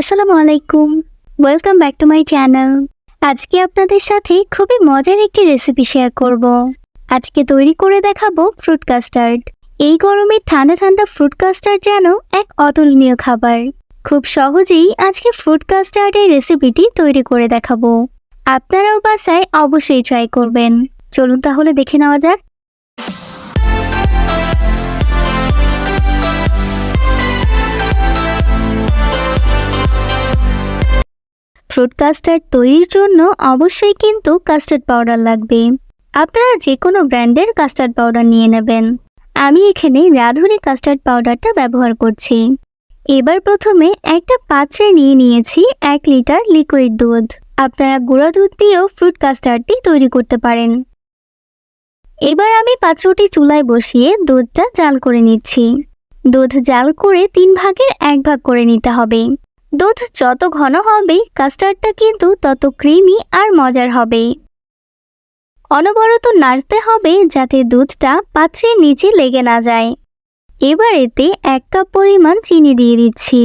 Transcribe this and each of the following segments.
আসসালামু আলাইকুম, welcome back to my channel. আজকে আপনাদের সাথে খুবই মজার একটি রেসিপি শেয়ার করব। আজকে তৈরি করে দেখাবো ফ্রুট কাস্টার্ড। এই গরমে ঠান্ডা ঠান্ডা ফ্রুট কাস্টার্ড যেন এক অতুলনীয় খাবার। খুব সহজেই আজকে ফ্রুট কাস্টার্ডের রেসিপিটি তৈরি করে দেখাবো। আপনারাও বাসায় অবশ্যই ট্রাই করবেন। চলুন তাহলে দেখে নেওয়া যাক। ফ্রুট কাস্টার্ড তৈরির জন্য অবশ্যই কিন্তু কাস্টার্ড পাউডার লাগবে। আপনারা যে কোনো ব্র্যান্ডের কাস্টার্ড পাউডার নিয়ে নেবেন। আমি এখানে রাঁধুনি কাস্টার্ড পাউডারটা ব্যবহার করছি। এবার প্রথমে একটা পাত্রে নিয়ে নিয়েছি 1 লিটার লিকুইড দুধ। আপনারা গুঁড়া দুধ দিয়েও ফ্রুট কাস্টার্ডটি তৈরি করতে পারেন। এবার আমি পাত্রটি চুলায় বসিয়ে দুধটা জাল করে নিচ্ছি। দুধ জাল করে 3 ভাগের 1 ভাগ করে নিতে হবে। দুধ যত ঘন হবে কাস্টার্ডটা কিন্তু তত ক্রিমি আর মজার হবে। অনবরত নাড়তে হবে যাতে দুধটা পাত্রের নিচে লেগে না যায়। এবার এতে 1 কাপ পরিমাণ চিনি দিয়ে দিচ্ছি।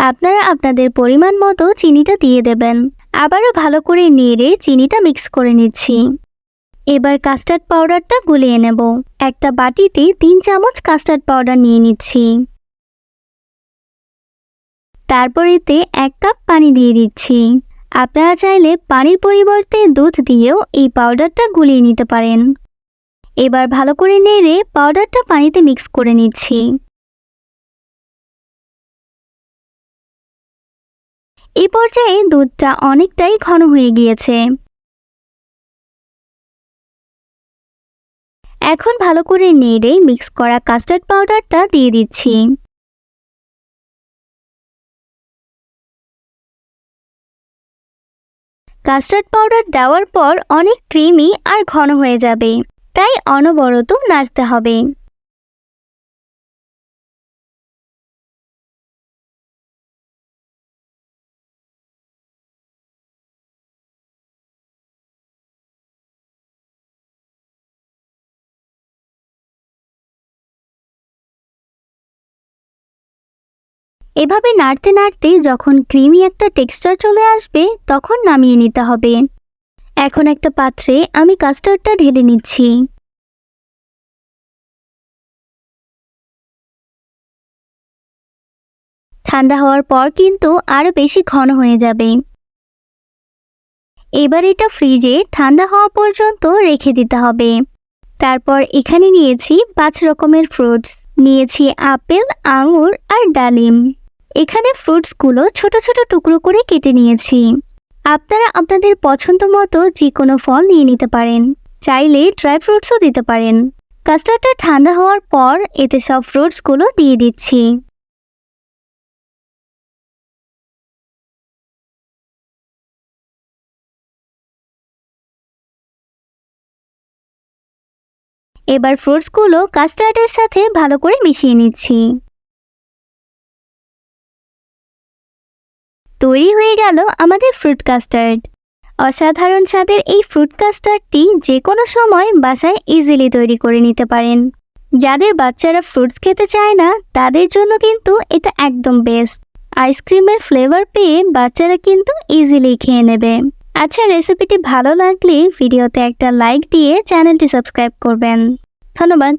আপনারা আপনাদের পরিমাণ মতো চিনিটা দিয়ে দেবেন। আবারও ভালো করে নেড়ে চিনিটা মিক্স করে নিচ্ছি। এবার কাস্টার্ড পাউডারটা গুলিয়ে নেব। একটা বাটিতে 3 চামচ কাস্টার্ড পাউডার নিয়ে নিচ্ছি। তারপর এতে 1 কাপ পানি দিয়ে দিচ্ছি। আপনারা চাইলে পানির পরিবর্তে দুধ দিয়েও এই পাউডারটা গুলিয়ে নিতে পারেন। এবার ভালো করে নেড়ে পাউডারটা পানিতে মিক্স করে নিচ্ছি। এই পর্যায়ে দুধটা অনেকটাই ঘন হয়ে গিয়েছে। এখন ভালো করে নেড়ে মিক্স করা কাস্টার্ড পাউডারটা দিয়ে দিচ্ছি। কাস্টার্ড পাউডার দেওয়ার পর অনেক ক্রিমি আর ঘন হয়ে যাবে, তাই অনবরত নাড়তে হবে। এভাবে নাড়তে নাড়তে যখন ক্রিমি একটা টেক্সচার চলে আসবে তখন নামিয়ে নিতে হবে। এখন একটা পাত্রে আমি কাস্টার্ডটা ঢেলে নিচ্ছি। ঠান্ডা হওয়ার পর কিন্তু আরো বেশি ঘন হয়ে যাবে। এবার এটা ফ্রিজে ঠান্ডা হওয়া পর্যন্ত রেখে দিতে হবে। তারপর এখানে নিয়েছি 5 রকমের ফ্রুটস। নিয়েছি আপেল, আঙুর আর ডালিম। এখানে ফ্রুটসগুলো ছোট ছোট টুকরো করে কেটে নিয়েছি। আপনারা আপনাদের পছন্দ মতো যে কোনো ফল নিয়ে নিতে পারেন। চাইলে ড্রাই ফ্রুটসও দিতে পারেন। কাস্টার্ডটা ঠান্ডা হওয়ার পর এতে সব ফ্রুটসগুলো দিয়ে দিচ্ছি। এবার ফ্রুটসগুলো কাস্টার্ডের সাথে ভালো করে মিশিয়ে নিচ্ছি। তৈরি হয়ে গেল আমাদের ফ্রুট কাস্টার্ড। অসাধারণ স্বাদের এই ফ্রুট কাস্টার্ডটি যে কোনো সময় বাসায় ইজিলি তৈরি করে নিতে পারেন। যাদের বাচ্চারা ফ্রুটস খেতে চায় না তাদের জন্য কিন্তু এটা একদম বেস্ট। আইসক্রিমের ফ্লেভার পেয়ে বাচ্চারা কিন্তু ইজিলি খেয়ে নেবে। আচ্ছা, রেসিপিটি ভালো লাগলে ভিডিওতে একটা লাইক দিয়ে চ্যানেলটি সাবস্ক্রাইব করবেন। ধন্যবাদ।